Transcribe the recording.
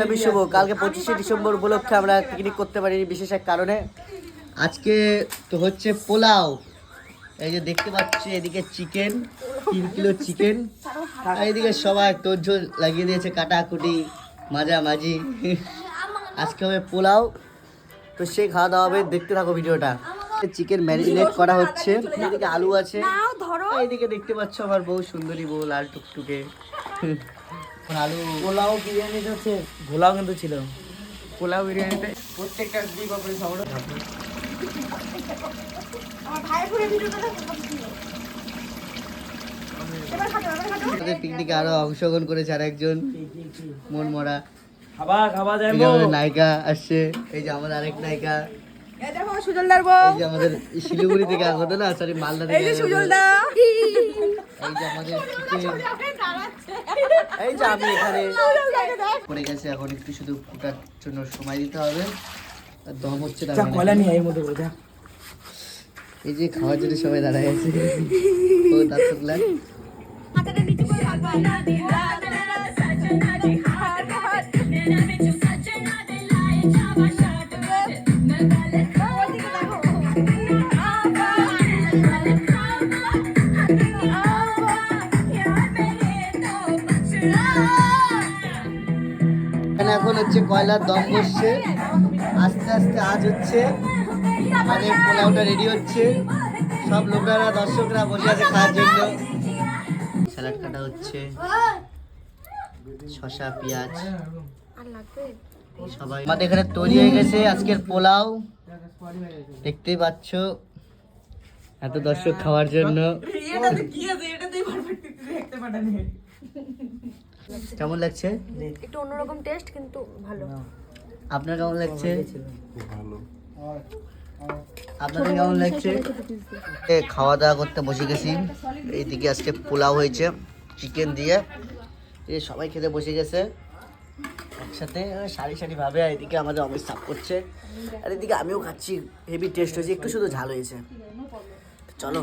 আমি শুভ। কালকে 25শে ডিসেম্বর উপলক্ষে আমরা পিকনিক করতে পারিনি বিশেষ এক কারণে। আজকে তো হচ্ছে পোলাও, এই যে দেখতে পাচ্ছি এদিকে চিকেন 3 কিলো চিকেন, আর এদিকে সবাই তোড়জোড় লাগিয়ে দিয়েছে কাটাকুটি মাঝামাঝি। আজকে হবে পোলাও, তো সেই খাওয়া দাওয়া হবে, দেখতে থাকো ভিডিওটা। চিকেন ম্যারিনেট করা হচ্ছে, এদিকে আলু আছে, এইদিকে দেখতে পাচ্ছ আমার বউ সুন্দরী বউ লাল টুকটুকে। আলু পোলাও বিরিয়ানি হচ্ছে, ভোলাও কিন্তু ছিল পোলাও বিরিয়ানিতে প্রত্যেকটা দিক করে সবটা থাকবে। পিকনিকে আরো অংশগ্রহণ করেছে আর একজন মন মরা নায়িকা আসছে, এই যে আমাদের আরেক নায়িকা, এই যে আমাদের শিলিগুড়ি থেকে আসবে না, সরি মালদা থেকে, এই যে আমাদের এই যে আমি এখানে পড়ে গেছে, এখন একটু শুধু ফুটার জন্য সময় দিতে হবে, আর দম হচ্ছে না। এই যে খাওয়ার জন্য সবাই দাঁড়ায় আছে, ও দর্শকরা এখন হচ্ছে কয়লার দম বসছে, আস্তে আস্তে আজ হচ্ছে মানে পোলাওটা রেডি হচ্ছে, সব লোকরা দর্শকরা বসে আছে খাওয়ার জন্য। স্যালাড কাটা হচ্ছে, শসা পেঁয়াজ সবাই আমাদের এখানে তৈরি হয়ে গেছে আজকের পোলাও, দেখতেই পাচ্ছ এত দর্শক খাওয়ার জন্য। কেমন লাগছে? একটু অন্যরকম টেস্ট কিন্তু ভালো। আপনার কেমন লাগছে? ভালো। আপনাদের কেমন লাগছে? খাওয়া দাওয়া করতে বসে গেছি, এইদিকে আজকে পোলাও হয়েছে চিকেন দিয়ে, এই সবাই খেতে বসে গেছে একসাথে সারি সারি ভাবে। এদিকে আমাদের অমিত সাফ করছে, আর এদিকে আমিও খাচ্ছি, হেভি টেস্ট হয়েছে, একটু শুধু ঝাল হয়েছে। চলো